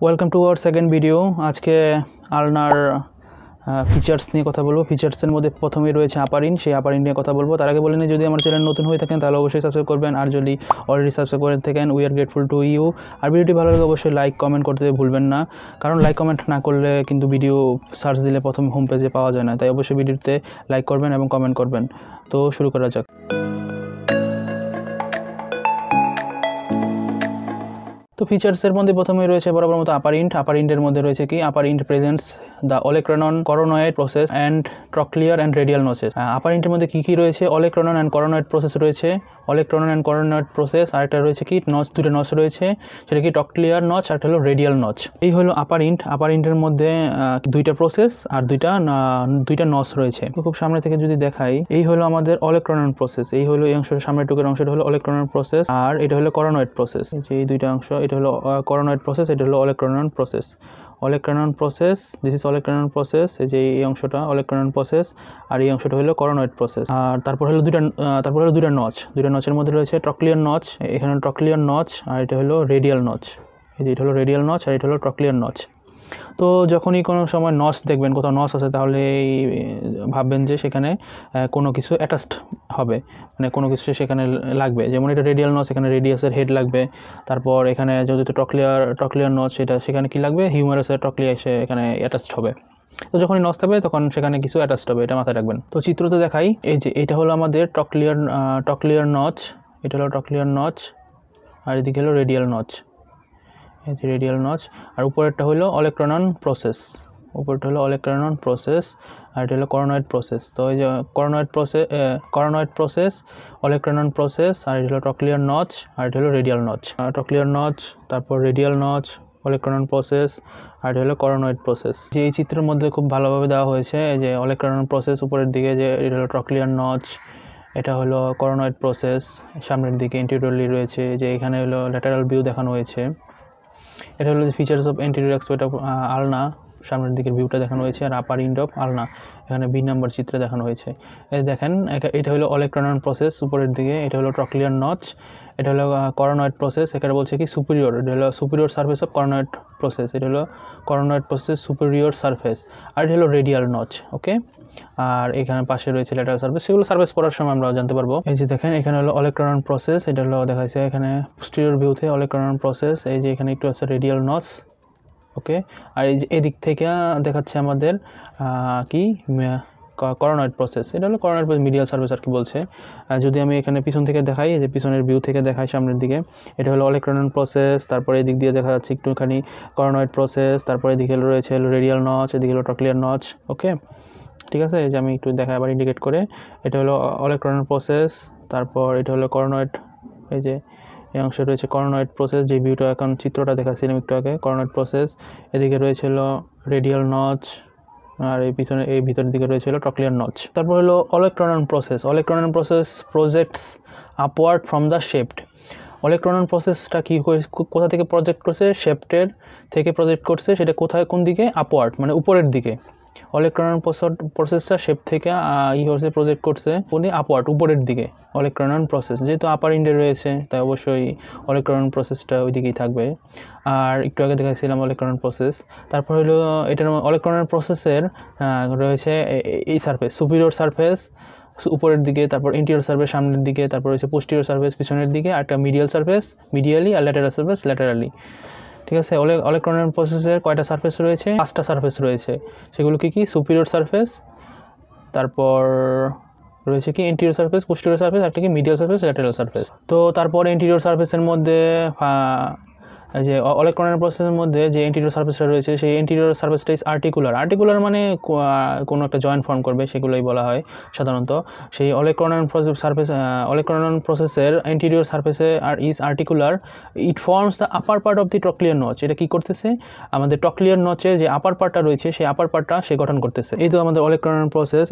Welcome to our second video. আজকে আলনার features নিয়ে কথা বলবো। ফিচার্সের মধ্যে প্রথমেই রয়েছে আপার ইন, সেই আপার ইন নিয়ে কথা বলবো। তার আগে বলে নিই, যদি আমার চ্যানেল নতুন হয়ে থাকেন তাহলে অবশ্যই সাবস্ক্রাইব করবেন, আর যদি অলরেডি সাবস্ক্রাইব করে থাকেন we are grateful to you. আর ভিডিওটি ভালো লাগে অবশ্যই লাইক কমেন্ট করতে ভুলবেন না, কারণ লাইক কমেন্ট না করলে কিন্তু ভিডিও সার্চ দিলে প্রথম হোম পেজে পাওয়া যায় না। তাই অবশ্যই ভিডিওতে লাইক করবেন এবং কমেন্ট করবেন। তো শুরু করা যাক। তো ফিচার্সের মধ্যে প্রথমেই রয়েছে বরাবর মতো আপার ইন্ট। আপার ইন্টের মধ্যে রয়েছে কি, upper end presents the olecranon coronoid process and trochlear and radial notches. Upper ইন্টের মধ্যে কী কী রয়েছে? ওলেক্রানন অ্যান্ড করোনয়েড প্রসেস রয়েছে, ওলেক্রানন অ্যান্ড করোনয়েড প্রসেস। আর একটা রয়েছে কি নচ, দুটো নচ রয়েছে, সেটা কি ট্রক্লিয়ার নচ আর একটা হলো রেডিয়াল নচ। এই হলো আপার ইন্ট। আপার ইন্টের মধ্যে দুইটা প্রসেস আর দুইটা নচ রয়েছে। খুব সামনে থেকে যদি দেখাই, এই হলো আমাদের ওলেক্রানন প্রসেস। এই হলো এই অংশ, সামনের টুকের অংশটা হলো ওলেক্রানন প্রসেস, আর এটা হলো করোনয়েড প্রসেস। যে এই দুইটা অংশ, এটা হলো করোনয়েড প্রসেস, এটা হলো olecranon process. Olecranon process, this is olecranon process. এই যে এই অংশটা ওলেক্রানন প্রসেস, আর এই অংশটা হলো করোনয়েড প্রসেস। আর তারপর হলো দুইটা নচ। দুইটা নচের মধ্যে রয়েছে ট্রক্লিয়ার নচ, এখানে ট্রক্লিয়ার নচ, আর এটা হলো রেডিয়াল নচ। এই যে এটা হলো রেডিয়াল নচ আর এটা হলো ট্রক্লিয়ার নচ। তো যখনই কোনো সময় নচ দেখবেন, কোথাও নচ আছে, তাহলে ভাববেন যে সেখানে কোনো কিছু অ্যাটাচড হবে, মানে কোনো কিছু সেখানে লাগবে। যেমন এটা রেডিয়াল নচ, এখানে রেডিয়াসের হেড লাগবে। তারপর এখানে যেহেতু ট্রক্লিয়ার নচ, সেখানে কি লাগবে, হিউমারাসের ট্রক্লিয়া এসে এখানে অ্যাটাচড হবে। তো যখনই নচ থাকবে তখন সেখানে কিছু অ্যাটাচড হবে, এটা মাথায় রাখবেন। তো চিত্রতে দেখাই, এই যে এটা হলো আমাদের ট্রক্লিয়ার নচ, এটা হলো ট্রক্লিয়ার নচ, আর এদিকে হলো রেডিয়াল নচ, এই যে রেডিয়াল নচ। আর উপরেরটা হলো ওলেক্রানন প্রসেস, উপরেরটা হলো ওলেক্রানন প্রসেস, আর এটা হলো করোনয়েড প্রসেস। তো এই যে করোনয়েড প্রসেস, ওলেক্রানন প্রসেস, আর এটা হলো ট্রক্লিয়ার নচ, আর এটা হলো রেডিয়াল নচ। ট্রক্লিয়ার নচ, তারপর রেডিয়াল নচ, ওলেক্রানন প্রসেস, আর এটা হলো করোনয়েড প্রসেস। যে এই চিত্রের মধ্যে খুব ভালোভাবে দেওয়া হয়েছে, এই যে ওলেক্রানন প্রসেস উপরের দিকে, যে এটা হলো ট্রক্লিয়ার নচ, এটা হলো করোনয়েড প্রসেস, সামনের দিকে ইন্টেরিয়রলি রয়েছে। যে এখানে হলো ল্যাটারাল ভিউ দেখানো হয়েছে। এটা হলো features of interior export of আলনা, সামনের দিকের ভিউটা দেখানো হয়েছে। আর আপার ইন্ট অফ আলনা এখানে বি নাম্বার চিত্রে দেখানো হয়েছে। এই দেখেন, এটা হলো ওলেক্রানন প্রসেস উপরের দিকে, এটা হলো ট্রক্লিয়ার নচ, এটা হলো করোনয়েড প্রসেস। এখানে বলছে কি সুপিরিয়র, এটা হলো superior surface of coronoid process, এটা হলো করোনয়েড প্রসেস সুপিরিয়র সারফেস। আর এটা হলো রেডিয়াল নচ, ওকে। আর এখানে পাশে রয়েছে ল্যাটারাল সারফেস, সেগুলো সারফেস পড়ার সময় আমরা জানতে পারবো। এই যে দেখেন, এখানে হলো ওলেক্রানন প্রসেস, এটা হলো দেখাইছে এখানে পোস্টেরিয়র ভিউতে ওলেক্রানন প্রসেস। এই যে এখানে একটু আছে রেডিয়াল নচ, ওকে। আর এই যে এদিক থেকে দেখাচ্ছে আমাদের কি করোনয়েড প্রসেস, এটা হলো করোনয়েড প্রসেস মিডিয়াল সারফেস আর কি বলছে। যদি আমি এখানে পিছন থেকে দেখাই, এই যে পিছনের ভিউ থেকে দেখাই সামনের দিকে, এটা হলো ওলেক্রানন প্রসেস। তারপরে এদিক দিয়ে দেখা যাচ্ছে একটুখানি করোনয়েড প্রসেস, তারপরে এদিকে রয়েছে রেডিয়াল নচ, এদিকে হলো ট্রক্লিয়ার নচ, ওকে। ঠিক আছে, এই যে আমি একটু দেখাই আবার ইন্ডিকেট করে, এটা হলো ওলেক্রানন প্রসেস, তারপর এটা হলো করোনয়েড, এই যে এই অংশে রয়েছে করোনয়েড প্রসেস, যে ভিউটা এখন চিত্রটা দেখাচ্ছিলাম একটু আগে, করোনয়েড প্রসেস। এদিকে রয়েছিল রেডিয়াল নচ, আর এই পিছনে এই ভিতরের দিকে রয়েছিল ট্রক্লিয়ার নচ। তারপর হলো olecranon process. Olecranon process projects upward from the shaft. Olecranon প্রসেসটা কি কোথা থেকে প্রজেক্ট করছে? শেফটের থেকে প্রজেক্ট করছে। সেটা কোথায়, কোন দিকে? আপওয়ার্ড, মানে উপরের দিকে। ওলেক্রানন প্রসেসটা শেপ থেকে হচ্ছে প্রজেক্ট করছে উনি আপওয়ার্ড, উপরের দিকে ওলেক্রানন প্রসেস। যেহেতু আপার ইন্ডে রয়েছে তাই অবশ্যই ওলেক্রানন প্রসেসটা ওই দিকেই থাকবে। আর একটু আগে দেখাইছিলাম ওলেক্রানন প্রসেস। তারপর হলো এটার ওলেক্রানন প্রসেসের রয়েছে এই সারফেস, সুপিরিয়র সারফেস উপরের দিকে, তারপর ইন্টেরিয়র সারফেস সামনের দিকে, তারপর হচ্ছে পোস্টেরিয়র সারফেস পিছনের দিকে, আর একটা মিডিয়াল সারফেস মিডিয়ালি, আর ল্যাটারাল সারফেস ল্যাটারালি। ঠিক আছে, ওলেক্রানন প্রসেসের কয়টা সারফেস রয়েছে? 5টা সারফেস রয়েছে। সেগুলো কি? সুপিরিয়র সারফেস, তারপর রয়েছে কি ইন্টেরিয়র সারফেস, পোস্টেরিয়র সারফেস, একটা কি মিডিয়াল সারফেস, ল্যাটারাল সারফেস। তো তারপর ইন্টেরিয়র সারফেসের মধ্যে যে ওলেক্রানন প্রসেসের মধ্যে যে ইন্টেরিয়র সারফেসটা রয়েছে, সেই ইন্টেরিয়র সারফেসটা ইজ আর্টিকুলার। আর্টিকুলার মানে কোনো একটা জয়েন্ট ফর্ম করবে, সেগুলোই বলা হয় সাধারণত। সেই ওলেক্রানন প্রসেসের ইন্টেরিয়র সারফেসে আর is articular, it forms the upper part of the trochlear notch. এটা কি করতেছে? আমাদের ট্রক্লিয়ার নচের যে আপার পার্টটা রয়েছে, সেই আপার পার্টটা সে গঠন করতেছে। এই তো আমাদের ওলেক্রানন প্রসেস,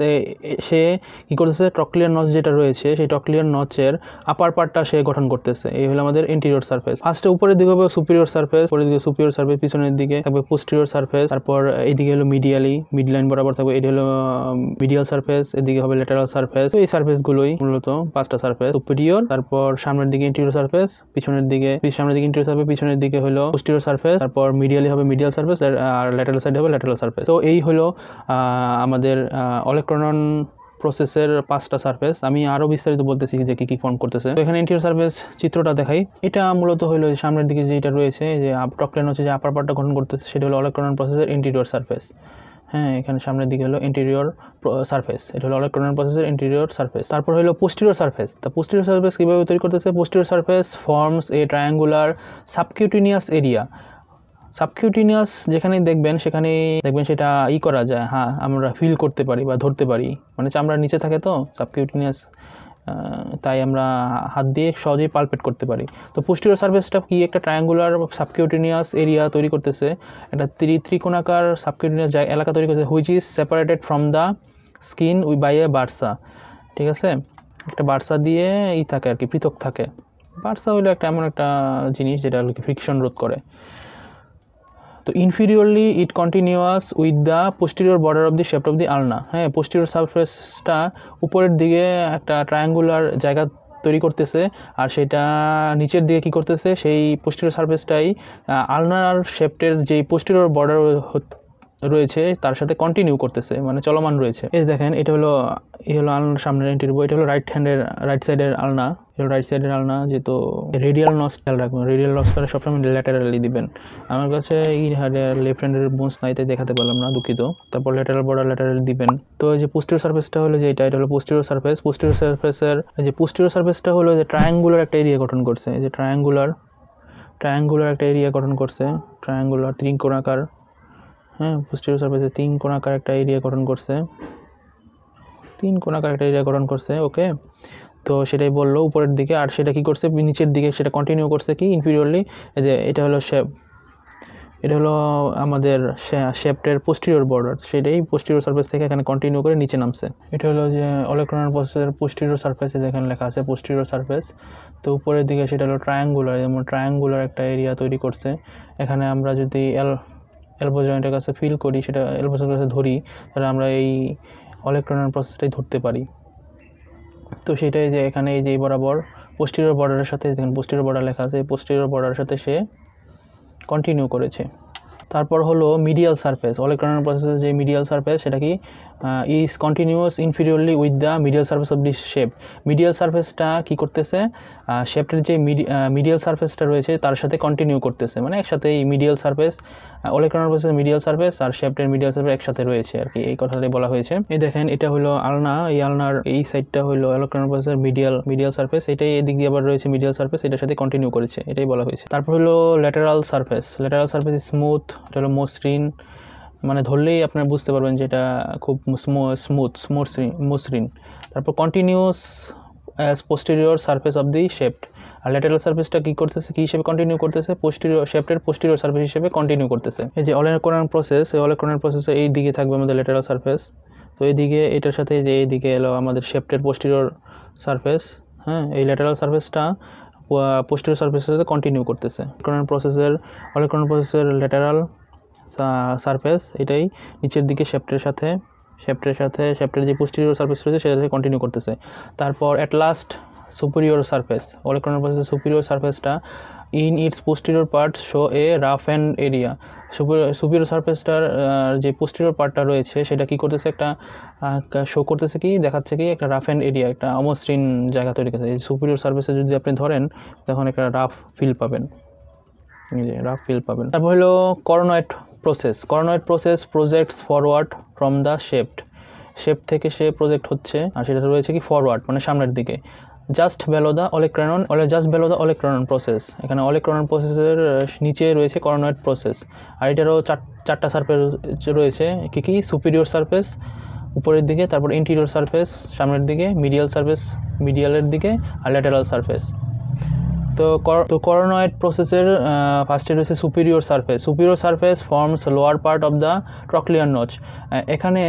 সে কি করতেছে? ট্রক্লিয়ার নচ যেটা রয়েছে সেই ট্রক্লিয়ার নচের আপার পার্টটা সে গঠন করতেছে। এই হলো আমাদের ইন্টেরিয়র সারফেস। ফার্স্টে উপরের দিকে হবে সুপিরিয়র সারফেস, পরের দিকে সুপিরিয়র সারফেস, পিছনের দিকে থাকবে পোস্টেরিয়র সারফেস, তারপর এইদিকে হলো মিডিয়ালি, মিড লাইন বরাবর থাকবে, এটি হলো মিডিয়াল সারফেস, এদিকে হবে ল্যাটারাল সারফেস। এই সারফেস গুলোই মূলত 5টা সারফেস, সুপিরিয়র, তারপর সামনের দিকে ইন্টেরিয়র সারফেস, সামনের দিকে ইন্টেরিয়র সারফেস, পিছনের দিকে হলো পোস্টেরিয়র সারফেস, তারপর মিডিয়ালি হবে মিডিয়াল সারফেস, আর ল্যাটারাল সাইডে হবে ল্যাটারাল সারফেস। তো এই হলো আমাদের ওলেক্রনন প্রসেসের 5টা সারফেস। আমি আরো বিস্তারিত বলতেছি যে কি কি ফর্ম করতেছে। তো এখানে ইন্টেরিয়র সারফেস চিত্রটা দেখাই। এটা মূলত হলো সামনের দিকে যেটা রয়েছে, যে টপ প্লেন হচ্ছে যে আপার পার্টটা গঠন করতেছে, সেটা হলো ওলেক্রনন প্রসেসের ইন্টেরিয়র সারফেস। হ্যাঁ, এখানে সামনের দিকে হলো ইন্টেরিয়র সারফেস, এটা হলো ওলেক্রনন প্রসেসের ইন্টেরিয়র সারফেস। তারপর হলো পোস্টেরিয়র সারফেস। তো পোস্টেরিয়র সারফেস কিভাবে তৈরি করতেছে? পোস্টেরিয়র সারফেস ফর্মস এ ট্রায়াঙ্গুলার সাবকিউটিনিয়াস এরিয়া। সাবকিউটিনিয়াস যেখানেই দেখবেন সেটা করা যায়, হ্যাঁ, আমরা ফিল করতে পারি বা ধরতে পারি, মানে চামড়ার নিচে থাকে তো সাবকিউটিনিয়াস, তাই আমরা হাত দিয়ে সহজেই পালপেট করতে পারি। তো পোস্টেরিয়র সারফেসটা কি? একটা ট্রায়াঙ্গুলার সাবকিউটিনিয়াস এরিয়া তৈরি করতেছে, একটা ত্রিকোণাকার সাবকিউটিনিয়াস এলাকা তৈরি করতেছে, which is separated from the skin by a bursa. ঠিক আছে, একটা বার্সা দিয়ে থাকে আর কি, পৃথক থাকে। বার্সা হলো এমন একটা জিনিস যেটা ফ্রিকশন রোধ করে। তো inferiorly it continuous with the posterior border of the shaft of the ulna. হ্যাঁ, পোস্টেরিয়র সারফেসটা উপরের দিকে একটা ট্রায়াঙ্গুলার জায়গা তৈরি করতেছে, আর সেটা নিচের দিকে কি করতেছে, সেই পোস্টেরিয়র সারফেসটাই আলনার শেফটের যেই পোস্টেরিয়র বর্ডার রয়েছে তার সাথে কন্টিনিউ করতেছে, মানে চলমান রয়েছে। এই দেখেন, এটা হলো আলনার সামনের ইন্টেরিয়র, এটা হলো রাইট সাইডের আলনা, যেহেতু রেডিয়াল নস খেয়াল রাখবেন, রেডিয়াল নস করে সবসময় ল্যাটারালি দিবেন। আমার কাছে লেফট হ্যান্ডের বোনস নাই, তাই দেখাতে পারলাম না, দুঃখিত। তারপর ল্যাটারাল বর্ডার ল্যাটারালি দিবেন। তো এই যে পোস্টেরিয়র সারফেসটা হলো যে এটা হলো পোস্টেরিয়র সারফেস। পোস্টেরিয়র সারফেসটা হলো যে ট্রায়াঙ্গুলার একটা এরিয়া গঠন করছে, এই যে ট্রায়াঙ্গুলার একটা এরিয়া গঠন করছে, ট্রায়াঙ্গুলার ত্রিকোণাকার। হ্যাঁ, পোস্টেরিয়র সারফেসে ত্রিকোণাকার একটা এরিয়া গঠন করছে, ওকে। তো সেটাই বললো উপরের দিকে, আর সেটা কি করছে, নিচের দিকে সেটা কন্টিনিউ করছে কি ইনফিরিয়রলি। যে এটা হলো আমাদের শেফটের পোস্টেরিয়র বর্ডার, সেটাই পোস্টেরিয়র সারফেস থেকে এখানে কন্টিনিউ করে নিচে নামছে। এটা হলো যে ওলেক্রনন প্রসেসের পোস্টেরিয়র সারফেসে, যেখানে লেখা আছে পোস্টেরিয়র সারফেস। তো উপরের দিকে সেটা হলো ট্রায়াঙ্গুলার একটা এরিয়া তৈরি করছে। এখানে আমরা যদি এলবো জয়েন্টের কাছে ফিল করি, সেটা এলবো জয়েন্টের কাছে ধরি, তাহলে আমরা এই ওলেক্রনন প্রসেসটাই ধরতে পারি। তো সেটাই যে এখানে এই যে বরাবর পোস্টেরিয়র বর্ডারের সাথে, দেখেন পোস্টেরিয়র বর্ডার লেখা আছে, পোস্টেরিয়র বর্ডারের সাথে সে কন্টিনিউ করেছে। তারপর হলো মিডিয়াল সারফেস। ওলেক্রনন প্রসেসের যে মিডিয়াল সারফেস, সেটা কি is continuous inferiorly with the medial surface of this shaft. Medial সারফেসটা কি করতেছে, শেপটের যে মিডিয়াল সারফেসটা রয়েছে তার সাথে কন্টিনিউ করতেছে, মানে একসাথে এই মিডিয়াল সারফেস, ওলেক্রনন প্রসেসের মিডিয়াল সারফেস আর শেপটের মিডিয়াল সারফেস একসাথে রয়েছে আর কি, এই কথাটাই বলা হয়েছে। এই দেখেন, এটা হলো আলনা, এই আলনার এই সাইডটা হলো ওলেক্রনন প্রসেসের মিডিয়াল সারফেস, এটাই এদিক দিয়ে আবার রয়েছে মিডিয়াল সারফেস, এটার সাথে কন্টিনিউ করেছে, এটাই বলা হয়েছে। তারপর হলো ল্যাটারাল সারফেস স্মুথ, এটা হলো মসৃণ, মানে ধরলেই আপনারা বুঝতে পারবেন যে এটা খুব মসৃণ। তারপর continuous as posterior surface of the shaft. আর ল্যাটারাল সারফেসটা কি করতেছে, কি হিসেবে কন্টিনিউ করতেছে, শেফটের পোস্টেরিয়র সারফেস হিসেবে কন্টিনিউ করতেছে। এই যে ওলেক্রনন প্রসেসে এই দিকে থাকবে আমাদের ল্যাটারাল সারফেস, তো এইদিকে এটার সাথে যে এইদিকে এলো আমাদের শেফটের পোস্টেরিয়র সারফেস। হ্যাঁ, এই ল্যাটারাল সারফেসটা পোস্টেরিয়র সারফেসের সাথে কন্টিনিউ করতেছে। ওলেক্রনন প্রসেসের ল্যাটারাল সারফেস, এটাই নিচের দিকে শেফটের যে পোস্টেরিয়র সারফেস রয়েছে সেটা থেকে কন্টিনিউ করতেছে। তারপর at last superior surface. Olecranon প্রসেসের সুপিরিয়র সারফেসটা in its posterior part show a rough and area. Superior সারফেসটার যে পোস্টেরিয়র পার্টটা রয়েছে সেটা কি করতেছে, একটা শো করতেছে কি, দেখাচ্ছে কি একটা রাফ অ্যান্ড এরিয়া, একটা অমসৃণ জায়গা তৈরি করতেছে। এই সুপিরিয়র সারফেসে যদি আপনি ধরেন তখন একটা রাফ ফিল পাবেন। তারপর হলো coronoid process projects forward from the shape থেকে সে প্রজেক্ট হচ্ছে, আর সেটা রয়েছে কি ফরওয়ার্ড, মানে সামনের দিকে, জাস্ট বেলো দ্য ওলেক্রনন প্রসেস। এখানে ওলেক্রনন প্রসেসের নিচে রয়েছে করোনয়েড প্রসেস, আর এটারও চারটা সারফেস রয়েছে, কি সুপিরিয়র সারফেস উপরের দিকে, তারপর ইন্টেরিয়র সারফেস সামনের দিকে, মিডিয়ালের দিকে, আর ল্যাটারাল সারফেস। তো করোনয়েড প্রসেসের ফার্স্টে রয়েছে superior surface forms lower part of the trochlear notch. এখানে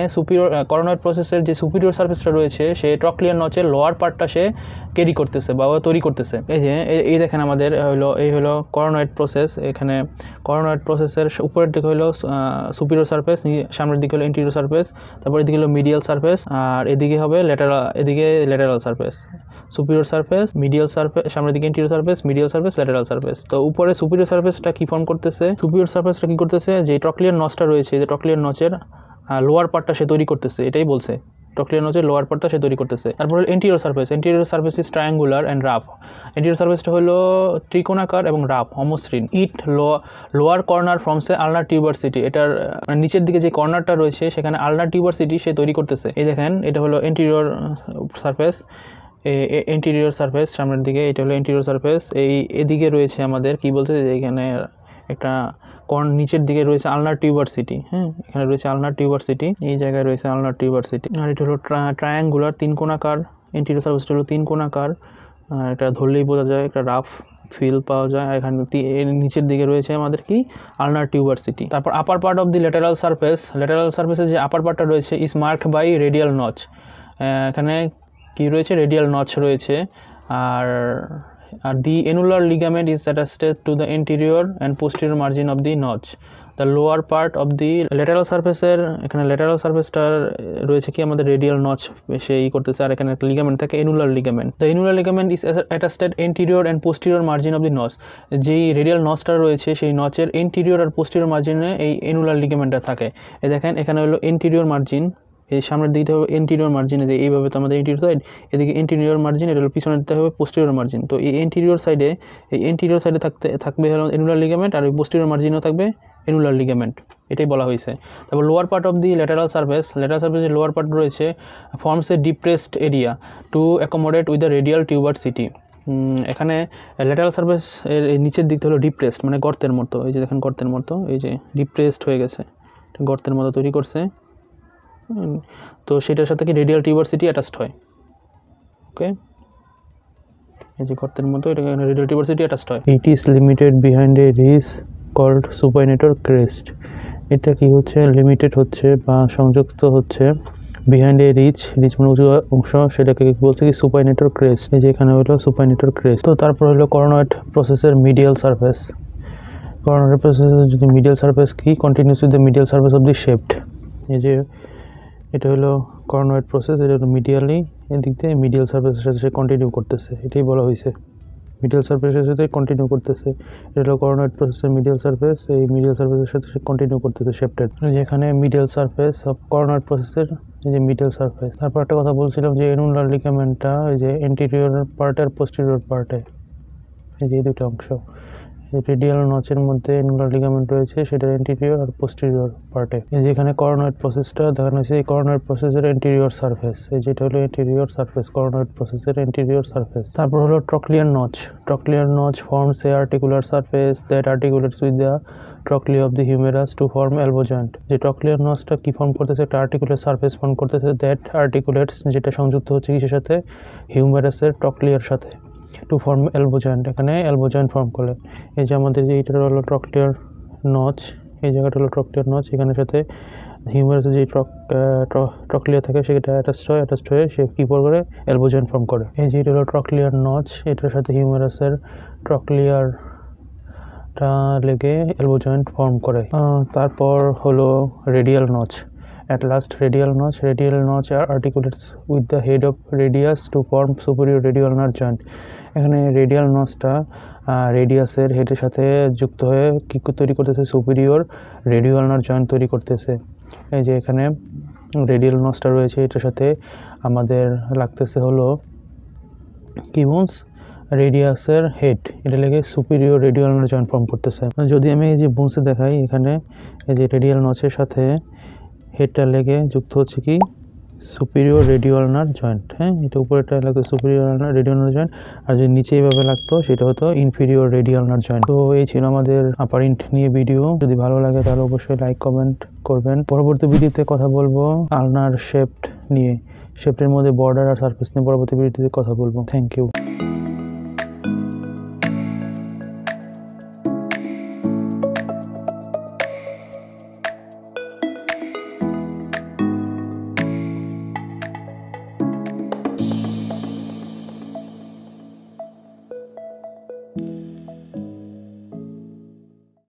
করোনয়েড প্রসেসের যে সুপিরিয়র সারফেসটা রয়েছে সে ট্রক্লিয়ার নচের লোয়ার পার্টটা সে ক্যারি করতেছে বা তৈরি করতেছে। এই দেখেন আমাদের হলো করোনয়েড প্রসেস। এখানে করোনয়েড প্রসেসের উপরের দিকে হলো সুপিরিয়র সারফেস, সামনের দিকে হলো ইন্টেরিয়র সারফেস, তারপর এদিকে হলো মিডিয়াল সারফেস, আর এদিকে হবে lateral surface. Superior surface, medial surface, সামনের দিকে interior surface, medial surface, lateral surface. তো উপরে সুপিরিয়র সারফেসটা কি ফর্ম করতেছে? সুপিরিয়র সারফেসটা কি করতেছে? যে ট্রক্লিয়ার নচটা রয়েছে, যে ট্রক্লিয়ার নচের লোয়ার পার্টটা সে তৈরি করতেছে, এটাই বলছে। ট্রক্লিয়ার নচের লোয়ার পার্টটা সে তৈরি করতেছে। তারপর হলো anterior surface is triangular and rough. Anterior সারফেসটা হলো ত্রিকোণাকার এবং রাফ, অমসৃণ। It lower corner forms a ulnar tuberosity. এটার নিচের দিকে যে কর্নারটা রয়েছে সেখানে আলনার টিউবারসিটি সে তৈরি করতেছে। এই দেখেন, এটা হলো ইন্টেরিয়র সারফেস, সামনের দিকে এটা হলো ইন্টেরিয়র সারফেস। এদিকে রয়েছে আমাদের কি বলতে, এখানে একটা নিচের দিকে রয়েছে আলনার টিউবারসিটি। হ্যাঁ, এখানে রয়েছে আলনার টিউবারসিটি, এই জায়গায় রয়েছে আলনার টিউবারসিটি। আর এটা হলো ট্রায়াঙ্গুলার, তিনকোণাকার। ইন্টেরিয়র সারফেসটা হলো তিনকোণাকার, এটা ধরলেই বোঝা যায়, একটা রাফ ফিল পাওয়া যায়। আর এখানে নিচের দিকে রয়েছে আমাদের কি আলনার টিউবারসিটি। তারপর upper part of the lateral সারফেসের যে আপার পার্টটা রয়েছে is marked by radial notch. এখানে কি রয়েছে? রেডিয়াল নচ রয়েছে। আর the annular ligament is attached to the anterior and posterior margin of the notch. The lower part of the lateral surface এখানে lateral সারফেসটার রয়েছে কি আমাদের রেডিয়াল নচ সেই করতেছে। আর এখানে একটা লিগামেন্ট থাকে, annular ligament. The annular ligament is attached anterior and posterior margin of the notch. যেই রেডিয়াল নচটা রয়েছে সেই নচের anterior আর posterior margin-এ এই annular ligamentটা থাকে। এই দেখেন, এখানে হলো anterior margin, এই সামনের দিকে হবে এন্টিরিয়র মার্জিন, এইভাবে তো আমাদের এন্টিরিয়র সাইড, এদিকে এন্টিরিয়র মার্জিন, এটা হলো পিছনের দিকে হবে পোস্টেরিয়র মার্জিন। তো এই এন্টিরিয়র সাইডে থাকবে হলো এনুলার লিগামেন্ট, আর ওই পোস্টেরিয়র মার্জিনও থাকবে এনুলার লিগামেন্ট, এটাই বলা হয়েছে। তারপর lower part of the lateral সারফেসের লোয়ার পার্ট রয়েছে forms a depressed area to accommodate with the radial tuberosity. এখানে ল্যাটেরাল সারফেস এর নিচের দিকটা হলো ডিপ্রেসড, মানে গর্তের মতো। এই যে দেখেন, গর্তের মতো, এই যে ডিপ্রেসড হয়ে গেছে, গর্তের মতো তৈরি করছে। তো সেটার সাথে কি রেডিয়াল টিউবারসিটি অ্যাটাচড হয়। ওকে, এই যে গর্তের মতো, এটা রেডিয়াল টিউবারসিটি অ্যাটাচড হয়। It is limited behind a ridge called supinator crest. এটা কি হচ্ছে? লিমিটেড হচ্ছে বা সংযুক্ত হচ্ছে বিহাইন্ড এ রিজ মানে উঁচু অংশ, সেটাকে বলছে কি সুপাইনেটর ক্রেস্ট। এই যে এখানে হলো সুপাইনেটর ক্রেস্ট। তো তারপর হলো করোনয়েড প্রসেসের মিডিয়াল সারফেস। করোনয়েড প্রসেসের যদি মিডিয়াল সারফেস কি continuous with the medial surface of the shift. এই যে এটা হলো করোনয়েড প্রসেস, এটা হলো মিডিয়ালি, এদিক দিয়ে মিডিয়াল সারফেসের সাথে সে কন্টিনিউ করতেছে, এটাই বলা হয়েছে, মিডিয়াল সারফেসের সাথে কন্টিনিউ করতেছে। এটা হলো করোনয়েড প্রসেসের মিডিয়াল সারফেস, এই মিডিয়াল সারফেসের সাথে সে কন্টিনিউ করতেছে শেফটেড। যেখানে মিডিয়াল সারফেস অফ করোনয়েড প্রসেসের এই যে মিডিয়াল সারফেস। তারপর একটা কথা বলছিলাম যে এনুলার লিগামেন্টটা এই যে এন্টিরিয়র পার্ট আর পোস্টেরিয়র পার্টে, এই যে এই দুটো অংশ, রেডিয়াল নচের মধ্যে এনুলার লিগামেন্ট রয়েছে, সেটার এন্টিরিয়র আর পোস্টেরিয়র পার্টে। এই যে এখানে করোনয়েড প্রসেসটা দেখানো হয়েছে, এই করোনয়েড প্রসেসের এন্টিরিয়র সারফেস, এই যেটা হলো এন্টিরিয়র সারফেস, করোনয়েড প্রসেসের এন্টিরিয়র সারফেস। তারপর হলো trochlear notch forms a articular surface that articulates with the trochlea of the humerus to form elbow joint. যে ট্রক্লিয়ার নচটা কি ফর্ম করতেছে? একটা আর্টিকুলার সারফেস ফর্ম করতেছে, দ্যাট আর্টিকুলেটস, যেটা সংযুক্ত হচ্ছে কিসের সাথে? হিউমেরাসের ট্রক্লিয়ার সাথে, টু ফর্ম এলবো জয়েন্ট। এখানে এলবো জয়েন্ট ফর্ম করে। এই যে আমাদের যে এইটা হলো ট্রক্লিয়ার নচ, এই জায়গাটা হলো ট্রক্লিয়ার নচ, এখানের সাথে হিউমারাসে যে ট্রক্লিয়ার থাকে সেটা অ্যাটাচড হয়ে সে কী করে? এলবো জয়েন্ট ফর্ম করে। এই যে এটা হলো ট্রক্লিয়ার নচ, এটার সাথে হিউমারাসের ট্রক্লিয়ারটা লেগে এলবো জয়েন্ট ফর্ম করে। তারপর হলো radial notch. At last, radial notch are articulates with the head of radius to form superior radial ulnar joint. এখানে রেডিয়াল নচটা রেডিয়াসের হেডের সাথে যুক্ত হয়ে কি তৈরি করতেছে? সুপিরিয়র রেডিয়াল আলনার জয়েন্ট তৈরি করতেছে। এই যে এখানে রেডিয়াল নচটা রয়েছে, এটার সাথে আমাদের লাগতেছে হলো কি বোনস? রেডিয়াসের হেড, এটা লেগে superior radial ulnar joint form করতেছে। যদি আমি এই যে বোনসে দেখাই, এখানে এই যে রেডিয়াল নচের সাথে হেডটা লেগে যুক্ত হচ্ছে কি? Superior radial ulnar joint. হ্যাঁ, এটা উপরেটা লাগতো সুপিরিয়র রেডিয়াল আলনার জয়েন্ট, আর যদি নিচে এইভাবে লাগতো সেটা হতো ইনফিরিয়র রেডিয়াল আলনার জয়েন্ট। তো এই ছিল আমাদের আপার ইন্ট নিয়ে ভিডিও। যদি ভালো লাগে তাহলে অবশ্যই লাইক কমেন্ট করবেন। পরবর্তী ভিডিওতে কথা বলবো আলনার শেফট নিয়ে, শেফটের মধ্যে বর্ডার আর সারফেস নিয়ে পরবর্তী ভিডিওতে কথা বলবো। Thank you.